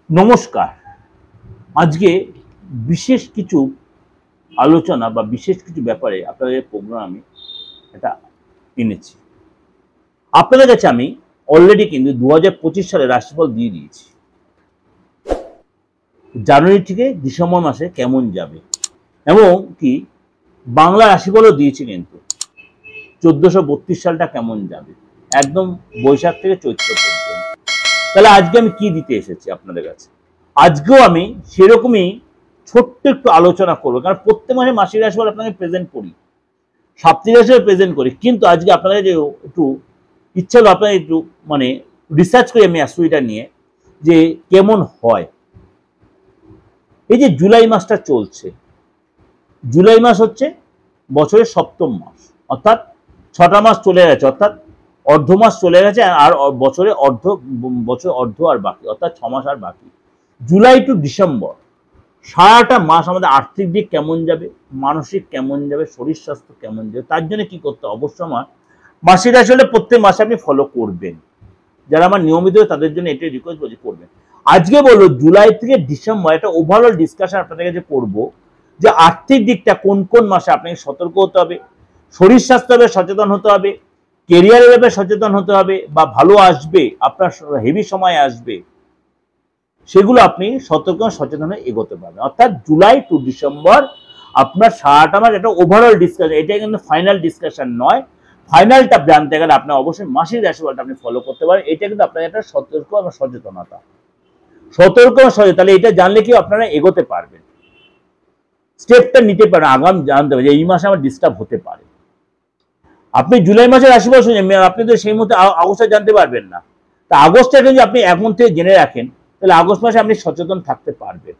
নমস্কার। আজকে বিশেষ কিছু আলোচনা বা বিশেষ কিছু ব্যাপারে আপনাদের প্রোগ্রামে এটা এনেছি। আপনাদের কাছে আমি অলরেডি কিন্তু 2025 সালে রাশিফল দিয়ে দিয়েছি। জানুয়ারি থেকে ডিসেম্বর মাসে কেমন যাবে এবং কি বাংলা রাশিফলও দিয়েছি কিন্তু 1432 সালটা কেমন যাবে একদম বৈশাখ থেকে চৈত্র পর্যন্ত। তাহলে আজকে আমি কি দিতে এসেছি আপনাদের কাছে? আজকেও আমি সেরকমই ছোট্ট একটু আলোচনা করবো, কারণ প্রত্যেক মাসে মাসিক রাশিফল আপনাকে প্রেজেন্ট করি, সাপ্তাহিক রাশিফল প্রেজেন্ট করি, কিন্তু আজকে আপনাদের যে একটু ইচ্ছা হলো আপনাদের একটু মানে রিসার্চ করি আমি অ্যাস্ট্রোলজিটা নিয়ে যে কেমন হয়। এই যে জুলাই মাসটা চলছে, জুলাই মাস হচ্ছে বছরের সপ্তম মাস, অর্থাৎ 6টা মাস চলে গেছে, অর্থাৎ অর্ধ মাস চলে গেছে, আর বছরে অর্ধ আর বাকি, অর্থাৎ 6 মাস আর বাকি। জুলাই টু ডিসেম্বর সারাটা মাস আমাদের আর্থিক দিক কেমন যাবে, মানসিক কেমন যাবে, শরীর স্বাস্থ্য কেমন যাবে, তার জন্য কি করতে অবশ্যই আমার মাসিক রাশি হলে প্রত্যেক মাসে আপনি ফলো করবেন। যারা আমার নিয়মিত তাদের জন্য এটাই রিকোয়েস্ট করছি করবেন। আজকে বলবো জুলাই থেকে ডিসেম্বর একটা ওভারঅল ডিসকাশন আপনাদের কাছে করবো যে আর্থিক দিকটা কোন কোন মাসে আপনাকে সতর্ক হতে হবে, শরীর স্বাস্থ্য ব্যাপারে সচেতন হতে হবে, কেরিয়ারের ব্যাপারে সচেতন হতে হবে, বা ভালো আসবে আপনার হেভি সময় আসবে, সেগুলো আপনি সতর্ক সচেতন হয়ে এগোতে পারবেন। অর্থাৎ জুলাই টু ডিসেম্বর আপনার সারাটা মাস একটা ওভারঅল ডিসকাশন, এটা কিন্তু ফাইনাল ডিসকাশন নয়। ফাইনালটা জানতে গেলে আপনার অবশ্যই মাসিক রাশিফলটা আপনি ফলো করতে পারেন। এটা কিন্তু আপনার একটা সতর্ক এবং সচেতনতা, সতর্ক এবং সচেতন, তাহলে এটা জানলে কি আপনারা এগোতে পারবেন, স্টেপটা নিতে পারেন, আগাম জানতে হবে যে এই মাসে আমার ডিস্টার্ব হতে পারে। আপনি জুলাই মাসের রাশিফল শুনছেন, আপনি তো সেই মতো আগস্টে জানতে পারবেন না। তা আগস্টে যদি আপনি এখন থেকে জেনে রাখেন, তাহলে আগস্ট মাসে আপনি সচেতন থাকতে পারবেন,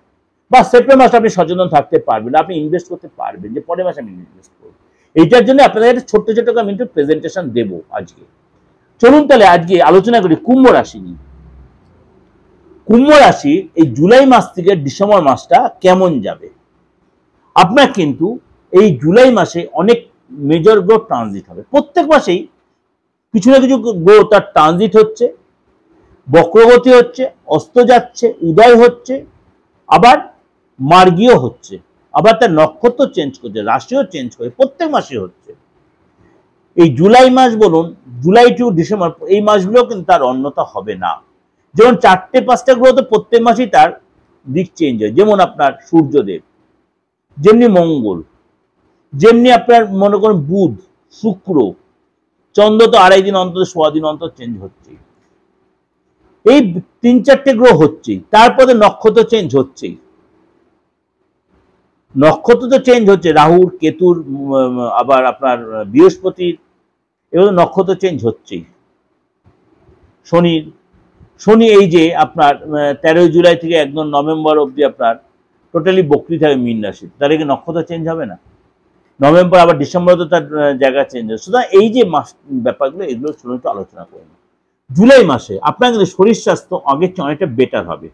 বা সেপ্টেম্বর মাসে আপনি সচেতন থাকতে পারবেন, আপনি ইনভেস্ট করতে পারবেন যে পরের মাসে আমি ইনভেস্ট করবো। এইটার জন্য আপনাদের একটা ছোট্ট ছোট্ট আমি একটু প্রেজেন্টেশন দেবো আজকে। চলুন তাহলে আজকে আলোচনা করি কুম্ভ রাশি নিয়ে। কুম্ভ রাশি এই জুলাই মাস থেকে ডিসেম্বর মাসটা কেমন যাবে। আপনার কিন্তু এই জুলাই মাসে অনেক মেজর গ্রোথ ট্রানজিট হবে। প্রত্যেক মাসেই কিছু না কিছু গ্রোথ তার ট্রানজিট হচ্ছে, বক্রগতি হচ্ছে, অস্ত যাচ্ছে, উদয় হচ্ছে, আবার মার্গীয় হচ্ছে, আবার তার নক্ষত্র চেঞ্জ করছে, রাশিও চেঞ্জ করে, প্রত্যেক মাসে হচ্ছে। এই জুলাই মাস বলুন, জুলাই টু ডিসেম্বর এই মাসগুলো কিন্তু তার অন্যতা হবে না। যেমন 4টে-5টা গ্রহ তো প্রত্যেক মাসেই তার দিক চেঞ্জ হয়, যেমন আপনার সূর্যদেব, যেমনি মঙ্গল, যেমনি আপনার মনে করেন বুধ, শুক্র, চন্দ্র তো 2.5 দিন অন্তর 1.25 দিন অন্তর চেঞ্জ হচ্ছে। এই 3-4টে গ্রহ হচ্ছেই, তারপরে নক্ষত্র চেঞ্জ হচ্ছেই, নক্ষত্র তো চেঞ্জ হচ্ছে, রাহুর, কেতুর, আবার আপনার বৃহস্পতির, এগুলো নক্ষত্র চেঞ্জ হচ্ছেই। শনি এই যে আপনার 13 জুলাই থেকে একদম নভেম্বর অবধি আপনার টোটালি বক্রি থাকে মীন রাশি, তাহলে কি নক্ষত্র চেঞ্জ হবে না? নভেম্বর আবার ডিসেম্বরে তো তার জায়গা চেঞ্জ হয়। সুতরাং এই যে মাস ব্যাপারগুলো, এগুলো শুনে একটু আলোচনা করুন। জুলাই মাসে আপনার কিন্তু শরীর স্বাস্থ্য আগের চেয়ে অনেকটা বেটার হবে।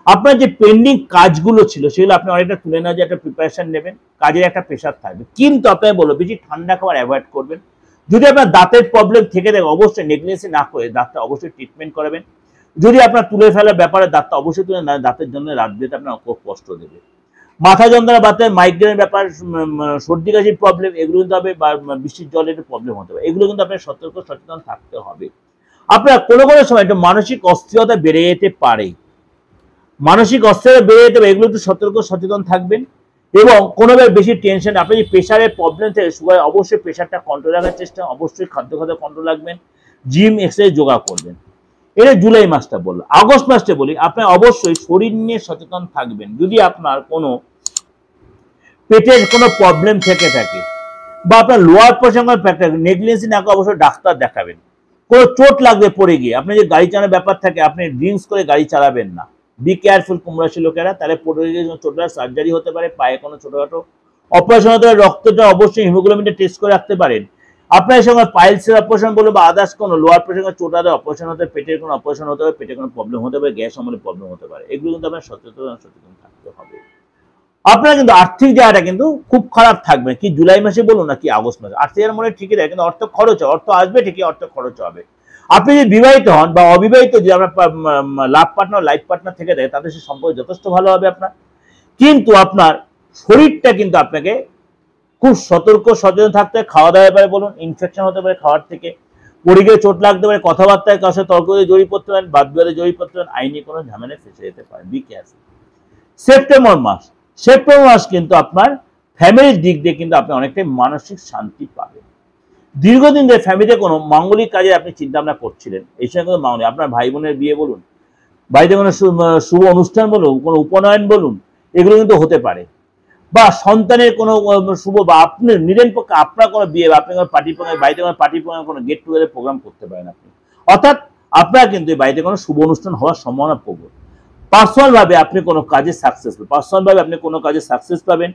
আপনার যে পেন্ডিং কাজগুলো ছিল সেগুলো আপনি অনেকটা তুলে নেওয়ার যে একটা প্রিপারেশন নেবেন, কাজের একটা প্রেশার থাকবে। কিন্তু আপনাকে বলবো বেশি ঠান্ডা খাবার অ্যাভয়েড করবেন। যদি আপনার দাঁতের প্রবলেম থেকে থাকে অবশ্যই নেগলিজেন্সি না করে দাঁতটা অবশ্যই ট্রিটমেন্ট করাবেন। যদি আপনার তুলে ফেলার ব্যাপারে দাঁতটা অবশ্যই তুলে না, দাঁতের জন্য রাত দিতে আপনার খুব কষ্ট দেবে। মাথা যন্ত্রণা, বাতে মাইগ্রেনের ব্যাপার, সর্দি কাশির প্রবলেম, এগুলো কিন্তু হবে, বা বৃষ্টির জলের একটু প্রবলেম হতে পারে, এগুলো কিন্তু আপনার সতর্ক সচেতন থাকতে হবে। আপনার কোনো কোনো সময় একটু মানসিক অস্থিরতা বেড়ে যেতে পারে, মানসিক অস্থিরতা বেড়ে যেতে পারে, এগুলো একটু সতর্ক সচেতন থাকবেন। এবং কোনোভাবে বেশি টেনশন, আপনি যদি প্রেশারের প্রবলেম থেকে সুগার, অবশ্যই প্রেশারটা কন্ট্রোল রাখার চেষ্টা, অবশ্যই খাদ্য কন্ট্রোল রাখবেন, জিম এক্সারসাইজ যোগা করবেন। এটা জুলাই মাসটা বললো। আগস্ট মাসটা বলি, আপনি অবশ্যই শরীর নিয়ে সচেতন থাকবেন। যদি আপনার কোনো পেটের কোনো প্রবলেম থেকে থাকে, বা আপনার লোয়ার পোর্শন নেগলিজেন্সি না করে অবশ্যই ডাক্তার দেখাবেন। কোনো চোট লাগবে পড়ে গিয়ে, আপনি যে গাড়ি চালানোর ব্যাপার থাকে, আপনি ড্রিঙ্কস করে গাড়ি চালাবেন না। বি কেয়ারফুল কুম্ভ রাশির লোকেরা, তাহলে পড়ে গিয়ে ছোটটা সার্জারি হতে পারে, পায়ে কোনো ছোটখাটো অপারেশন হতে পারে, রক্তটা অবশ্যই হিমোগ্লোবিনটা টেস্ট করে রাখতে পারেন। আপনার সঙ্গে পাইলসের অপারেশন বলবো, বা আদার্স কোনো লোয়ার প্রেশার চোটাদের অপারেশন হতে পারে, পেটের কোনো অপারেশন হতে পারে, পেটের কোনো প্রবলেম হতে পারে, গ্যাস অম্বলের প্রবলেম হতে পারে, এগুলো কিন্তু আপনার সচেতন থাকতে হবে। আপনার কিন্তু আর্থিক জায়গাটা কিন্তু খুব খারাপ থাকবে, কি জুলাই মাসে বলুন না কি আগস্ট মাসে, আর্থিক জায়গার মনে ঠিকই থাকে, কিন্তু অর্থ খরচ হয়, অর্থ আসবে ঠিকই, অর্থ খরচ হবে। আপনি যদি বিবাহিত হন বা অবিবাহিত, যদি আপনার লাভ পার্টনার লাইফ পার্টনার থেকে থাকে, তাদের সে সম্পর্ক যথেষ্ট ভালো হবে আপনার। কিন্তু আপনার শরীরটা কিন্তু আপনাকে খুব সতর্ক সচেতন থাকতে হবে। খাওয়া দাওয়ার ব্যাপারে বলুন, ইনফেকশন হতে পারে খাওয়ার থেকে, পড়ে গিয়ে চোট লাগতে পারে, কথাবার্তায় কাছে তর্ক জড়িয়ে পড়তে পারেন, বাদ বিবাদে জড়িয়ে পড়তে পারেন, আইনি কোনো ঝামেলায় ফেসে যেতে পারে। Be careful. সেপ্টেম্বর মাস কিন্তু আপনার ফ্যামিলির দিক দিয়ে কিন্তু আপনি অনেকটাই মানসিক শান্তি পাবেন। দীর্ঘদিন ধরে ফ্যামিলিতে কোনো মাঙ্গলিক কাজে আপনি চিন্তা ভাবনা করছিলেন, এই সময় কিন্তু মাঙ্গলিক, আপনার ভাই বোনের বিয়ে বলুন, বাড়িতে কোনো শুভ অনুষ্ঠান বলুন, কোনো উপনয়ন বলুন, এগুলো কিন্তু হতে পারে। বা সন্তানের কোনো শুভ, বা আপনি নিজের পক্ষে আপনার কোনো বিয়ে, বা আপনি কোনো পার্টি প্রোগ্রাম, বাড়িতে কোনো পার্টি প্রোগ্রাম, কোনো গেট টুগেদার প্রোগ্রাম করতে পারেন আপনি। অর্থাৎ আপনার কিন্তু বাড়িতে কোনো শুভ অনুষ্ঠান হওয়ার সম্ভাবনা প্রবল। পার্সোনাল ভাবে আপনি কোনো কাজে সাকসেস পাবেন।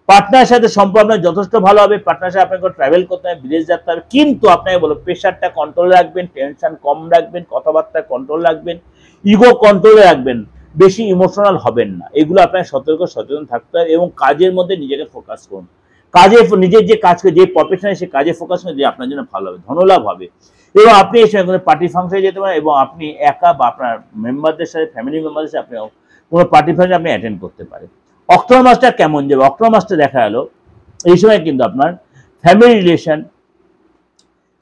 পার্টনারের সাথে সম্পর্ক আপনার যথেষ্ট ভালো হবে। পার্টনারের সাথে আপনাকে ট্রাভেল করতে হবে, বিদেশ যেতে হবে, কিন্তু আপনাকে বলো প্রেশারটা কন্ট্রোল রাখবেন, টেনশন কম রাখবেন, কথাবার্তা কন্ট্রোল রাখবেন, ইগো কন্ট্রোলে রাখবেন, বেশি ইমোশনাল হবেন না। এগুলো আপনাকে সতর্ক সচেতন থাকতে হবে এবং কাজের মধ্যে নিজেকে ফোকাস করুন। কাজে নিজের যে কাজ, যে প্রফেশনে, সে কাজে ফোকাস করুন, যে আপনার জন্য ভালো হবে, ধনলাভ হবে। এবং আপনি এই সময় কোনো পার্টি ফাংশনে যেতে পারেন, এবং আপনি একা বা আপনার মেম্বারদের সাথে, ফ্যামিলি মেম্বারদের সাথে আপনি কোনো পার্টি ফাংশনে আপনি অ্যাটেন্ড করতে পারেন। অক্টোবর মাসটা কেমন যাবে? অক্টোবর মাসটা দেখা গেল এই সময় কিন্তু আপনার ফ্যামিলি রিলেশন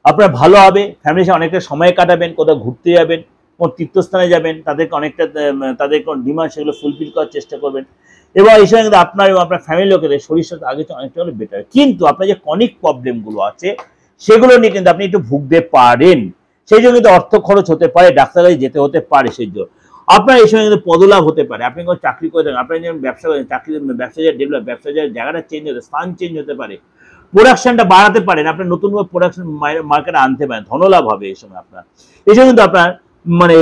আপনার ভালো হবে। ফ্যামিলির সাথে অনেকটা সময় কাটাবেন, কোথাও ঘুরতে যাবেন, কোনো তীর্থস্থানে যাবেন, তাদেরকে অনেকটা তাদের কোনো ডিমান্ড সেগুলো ফুলফিল করার চেষ্টা করবেন। এবং এই সময় কিন্তু আপনার এবং আপনার ফ্যামিলির লোকেদের শরীর স্বাস্থ্য আগে অনেকটা হলে বেটার। কিন্তু আপনার যে ক্রনিক প্রবলেমগুলো আছে সেগুলো নিয়ে কিন্তু আপনি একটু ভুগতে পারেন। সেই জন্য কিন্তু অর্থ খরচ হতে পারে, ডাক্তার কাছে যেতে হতে পারে। সেই জন্য আপনার এই সময় কিন্তু পদলাভ হতে পারে। আপনি কোনো চাকরি করে থাকেন, আপনি যেমন ব্যবসা করেন, ব্যবসা ডেভেলপ, ব্যবসার জায়গাটা চেঞ্জ হতে, স্থান চেঞ্জ হতে পারে, প্রোডাকশনটা বাড়াতে পারেন, আপনার নতুন প্রোডাকশন মার্কেটে আনতে পারেন, ধনলাভ হবে এই সময় আপনার। এই সময় কিন্তু আপনার মানে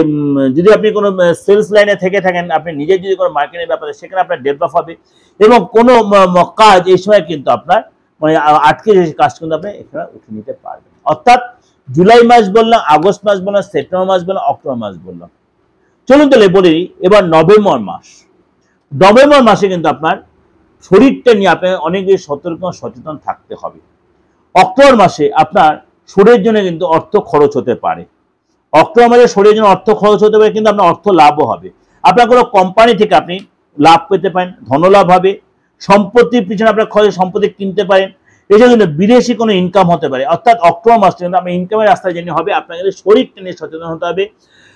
যদি আপনি কোনো সেলস লাইনে থেকে থাকেন, আপনি নিজের যদি কোনো মার্কেটের ব্যাপারে, সেখানে আপনার ডেভেলপ হবে। এবং কোনো কাজ এই সময় কিন্তু আপনার মানে আটকে যে কাজ কিন্তু আপনি এখানে উঠে নিতে পারবেন। অর্থাৎ জুলাই মাস বললাম, আগস্ট মাস বললাম, সেপ্টেম্বর মাস বললাম, অক্টোবর মাস বললাম। চলুন তাহলে বলি এবার নভেম্বর মাসে কিন্তু আপনার শরীরটা নিয়ে আপনাকে অনেক বেশি সতর্ক সচেতন থাকতে হবে। অক্টোবর মাসে আপনার শরীরের জন্য কিন্তু অর্থ খরচ হতে পারে। অক্টোবর মাসে শরীরের জন্য অর্থ খরচ হতে পারে, কিন্তু আপনার অর্থ লাভও হবে। আপনার কোনো কোম্পানি থেকে আপনি লাভ পেতে পারেন, ধনলাভ হবে। সম্পত্তির পিছনে আপনার খরচ, সম্পত্তি কিনতে পারেন। এছাড়া কিন্তু বিদেশি কোনো ইনকাম হতে পারে। অর্থাৎ অক্টোবর মাসে কিন্তু আপনার ইনকামের রাস্তা জেনে হবে। আপনাকে শরীরটা নিয়ে সচেতন হতে হবে।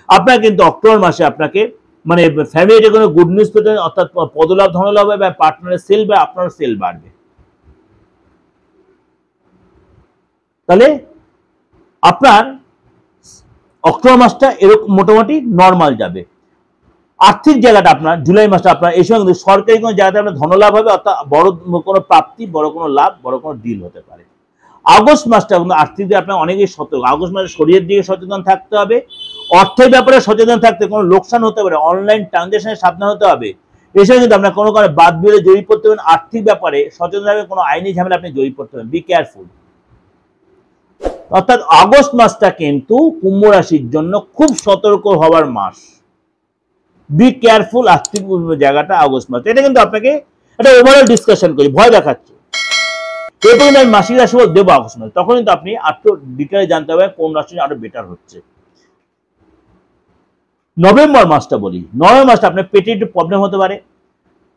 আপনার কিন্তু অক্টোবর মাসে আপনাকে মানে ফ্যামিলিতে কোনো গুড নিউজ পেতে, অর্থাৎ পদলাভ, ধনলাভ হবে, বা পার্টনারের সেল বা আপনার সেল বাড়বে। তাহলে আপনার অক্টোবর মাসটা এরকম মোটামুটি নর্মাল যাবে। আর্থিক জায়গাটা আপনার জুলাই মাসটা আপনার এই সময় কিন্তু সরকারি কোনো জায়গাতে আপনার ধনলাভ হবে, অর্থাৎ বড় কোনো প্রাপ্তি, বড় কোনো লাভ, বড় কোনো ডিল হতে পারে। আগস্ট মাসটা কিন্তু আর্থিক দিকে আপনার অনেকেই সতর্ক। আগস্ট মাসে শরীরের দিকে সচেতন থাকতে হবে, অর্থের ব্যাপারে সচেতন থাকতে, কোনো লোকসান হতে পারে, অনলাইন ট্রানজাকশনে সাবধান হতে হবে। এসে কিন্তু আপনার কোনো কারণে বাদ বিলে জড়িয়ে পড়তে পারেন। আর্থিক ব্যাপারে সচেতন থাকবে, কোনো আইনি ঝামেলা আপনি জড়িয়ে পড়তে পারেন। Be careful. অর্থাৎ আগস্ট মাসটা কিন্তু কুম্ভ রাশির জন্য খুব সতর্ক হওয়ার মাস। বি কেয়ারফুল আর্থিক জায়গাটা আগস্ট মাস। এটা কিন্তু আপনাকে একটা ওভারঅল ডিসকাশন করি, ভয় দেখাচ্ছে। এরপর কিন্তু আমি মাসিক রাশি দেবো আগস্ট মাস, তখন কিন্তু আপনি আরো ডিটেলে জানতে হবে কোন রাশি আরো বেটার হচ্ছে। নভেম্বর মাসটা বলি। নভেম্বর মাসটা আপনার পেটে একটু প্রবলেম হতে পারে,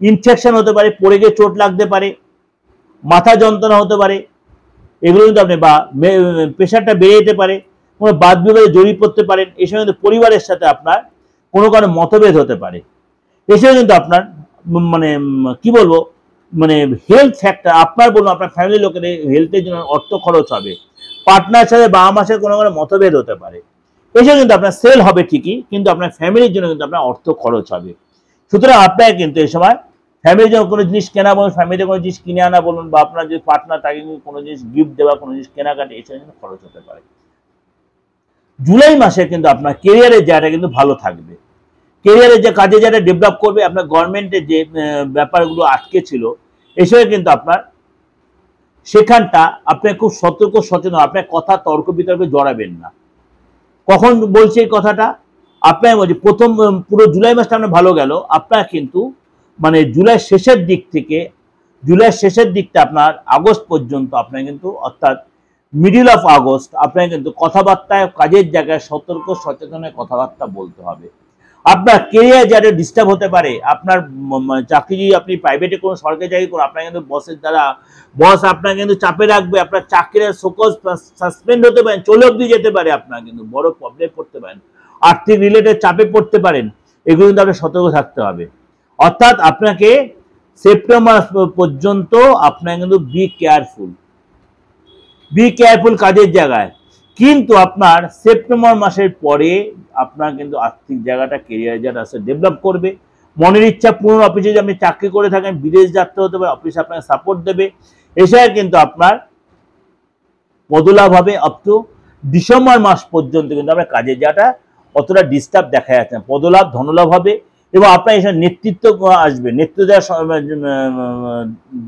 ইনফেকশন হতে পারে, পড়ে গিয়ে চোট লাগতে পারে, মাথা যন্ত্রণা হতে পারে। এগুলো কিন্তু আপনি, বা প্রেশারটা বেড়ে যেতে পারে, কোনো বাদ বিবাদে জড়িয়ে পড়তে পারেন। এই সময় কিন্তু পরিবারের সাথে আপনার কোনো কারণে মতভেদ হতে পারে। এছাড়া কিন্তু আপনার মানে কি বলবো, মানে হেলথ ফ্যাক্টর আপনার বলুন, আপনার ফ্যামিলির লোকের হেলথের জন্য অর্থ খরচ হবে। পার্টনারের সাথে বাবা মাসের কোনো কারণে মতভেদ হতে পারে। এছাড়া কিন্তু আপনার সেল হবে ঠিকই, কিন্তু আপনার ফ্যামিলির জন্য কিন্তু আপনার অর্থ খরচ হবে। সুতরাং আপনাকে কিন্তু এই সময় ফ্যামিলির জন্য কোনো জিনিস কেনা বলুন, ফ্যামিলিতে কোনো জিনিস কিনে আনা বলুন, বা আপনার যে পার্টনার তাকে কোনো জিনিস গিফট দেওয়া, কোনো জিনিস কেনাকাটা, এসব জন্য খরচ হতে পারে। জুলাই মাসে কিন্তু আপনার কেরিয়ারের জায়গাটা কিন্তু ভালো থাকবে। কেরিয়ারের যে কাজে যারা ডেভেলপ করবে, আপনার গভর্নমেন্টের যে ব্যাপারগুলো আটকে ছিল, এসবে কিন্তু আপনার সেখানটা আপনি খুব সতর্ক সচেতন। আপনার কথা তর্ক বিতর্কে জড়াবেন না। কখন বলছি এই কথাটা? আপনার বলছি প্রথম পুরো জুলাই মাসটা আপনার ভালো গেল। আপনার কিন্তু মানে জুলাই শেষের দিক থেকে, জুলাই শেষের দিকটা আপনার আগস্ট পর্যন্ত আপনার কিন্তু, অর্থাৎ মিডিল অফ আগস্ট আপনাকে কিন্তু কথাবার্তায় কাজের জায়গায় সতর্ক সচেতনের কথাবার্তা বলতে হবে। আপনার কেরিয়ার যাতে ডিস্টার্ব হতে পারে, আপনার চাকরি আপনি প্রাইভেটে কোনো সরকারি চাকরি করুন, আপনার কিন্তু বসের দ্বারা বস আপনার কিন্তু চাপে রাখবে, আপনার চাকরির ফোকাস সাসপেন্ড হতে পারেন, চলে অব্দি যেতে পারে, আপনার কিন্তু বড় প্রবলেম পড়তে পারেন, আর্থিক রিলেটেড চাপে পড়তে পারেন, এগুলো কিন্তু আপনার সতর্ক থাকতে হবে। অর্থাৎ আপনাকে সেপ্টেম্বর পর্যন্ত আপনাকে কিন্তু বি কেয়ারফুল কাজের জায়গায়। কিন্তু আপনার সেপ্টেম্বর মাসের পরে আপনার কিন্তু আর্থিক জায়গাটা কেরিয়ার যারা আছে ডেভেলপ করবে। মনের ইচ্ছা পূর্ণ, অফিসে যদি আপনি চাকরি করে থাকেন বিদেশ যাত্রা হতে পারে, অফিস আপনাকে সাপোর্ট দেবে, এছাড়া কিন্তু আপনার পদলাভ হবে। আপ টু ডিসেম্বর মাস পর্যন্ত কিন্তু আপনার কাজের জায়গাটা অতটা ডিস্টার্ব দেখা যাচ্ছে না, পদলাভ ধনলাভ হবে এবং আপনার এসব নেতৃত্ব আসবে, নেতৃত্ব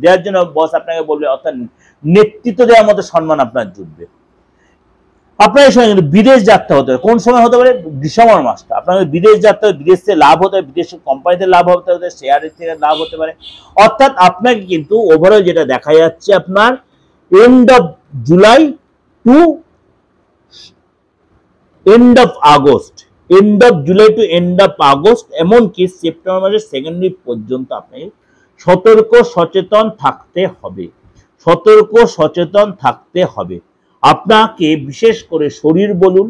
দেওয়ার জন্য বস আপনাকে বলবে, অর্থাৎ নেতৃত্ব দেওয়ার মতো সম্মান আপনার জুটবে। আপনার এই সময় কিন্তু বিদেশ যাত্রা হতে পারে, কোন সময় হতে পারে? ডিসেম্বর মাসটা আপনাদের বিদেশ যাত্রা, বিদেশ থেকে লাভ হতে পারে, বিদেশের কোম্পানিতে লাভ হতে পারে, শেয়ারের থেকে লাভ হতে পারে। অর্থাৎ আপনাকে কিন্তু ওভারঅল যেটা দেখা যাচ্ছে আপনার end of July to end of August, এমনকি সেপ্টেম্বর মাসের সেকেন্ড উইক পর্যন্ত আপনাকে সতর্ক সচেতন থাকতে হবে। আপনাকে বিশেষ করে শরীর বলুন,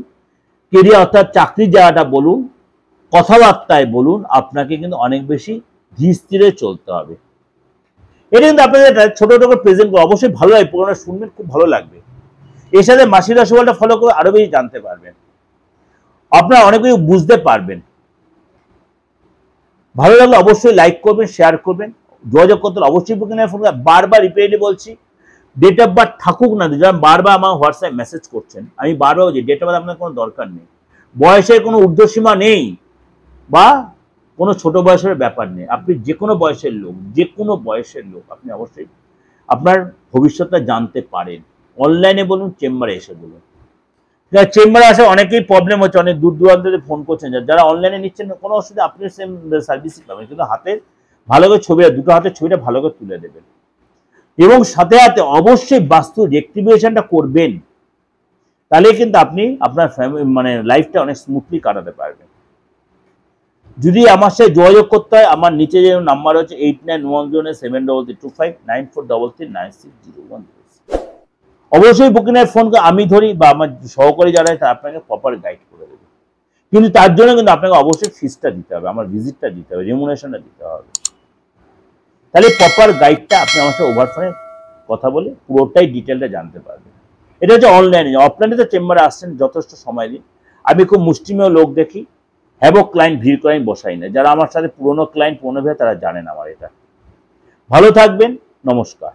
কেরিয়ার অর্থাৎ চাকরির জায়গাটা বলুন, কথাবার্তায় বলুন, আপনাকে কিন্তু অনেক বেশি ধীর স্থিরে চলতে হবে। এটা কিন্তু আপনাদের ছোট ছোট প্রেজেন্ট করে অবশ্যই ভালো লাগে, পুরোনো শুনবেন, খুব ভালো লাগবে। এর সাথে মাসিক রাশিফলটা ফলো করে আরো বেশি জানতে পারবেন, আপনারা অনেক কিছু বুঝতে পারবেন। ভালো লাগলে অবশ্যই লাইক করবেন, শেয়ার করবেন, যোগাযোগ করতে অবশ্যই বুকিং ফোন। বারবার রিপিটেডলি বলছি, ডেট অফ বার্থ থাকুক না, যারা বারবার আমার হোয়াটসঅ্যাপ মেসেজ করছেন, আমি বারবার বলছি ডেট অফ বার্থ আপনার কোনো দরকার নেই, বয়সের কোনো ঊর্ধ্বসীমা নেই বা কোনো ছোট বয়সের ব্যাপার নেই। আপনি যে কোনো বয়সের লোক আপনি অবশ্যই আপনার ভবিষ্যৎটা জানতে পারেন। অনলাইনে বলুন, চেম্বারে এসে বলুন। চেম্বারে আসে অনেকেই প্রবলেম হচ্ছে, অনেক দূর দূরান্ত থেকে ফোন করছেন, যারা অনলাইনে নিচ্ছেন কোনো অসুবিধা, আপনি সেম সার্ভিসই পাবেন, কিন্তু হাতের ভালো করে ছবিটা, দুটো হাতের ছবিটা ভালো করে তুলে দেবেন এবং সাথে সাথে অবশ্যই বাস্তু রেক্টিফিকেশনটা করবেন, তাহলে কিন্তু আপনি আপনার মানে লাইফটা অনেক স্মুথলি কাটাতে পারবেন। যদি আমার সাথে যোগাযোগ করতে হয়, আমার নিচে যে নাম্বার হচ্ছে 8910732496, অবশ্যই বুকিংয়ের ফোন আমি ধরি বা আমার সহকারী যারা তারা আপনাকে প্রপার গাইড করে দেবে। কিন্তু তার জন্য কিন্তু আপনাকে অবশ্যই ফিসটা দিতে হবে, আমার ভিজিটটা দিতে হবে, রেমুনেশনটা দিতে হবে। তাহলে প্রপার গাইডটা আপনি আমার সাথে ওভার ফোনে কথা বলে পুরোটাই ডিটেলটা জানতে পারবেন। এটা হচ্ছে অনলাইনে। অফলাইনে তো চেম্বারে আসছেন, যথেষ্ট সময় দিন। আমি খুব মুষ্টিমেয় লোক দেখি, হ্যাবক ক্লায়েন্ট, ভিড় ক্লায়েন্ট বসাই না। যারা আমার সাথে পুরোনো ক্লায়েন্ট পুরোনো ভাবে তারা জানেন আমার এটা। ভালো থাকবেন, নমস্কার।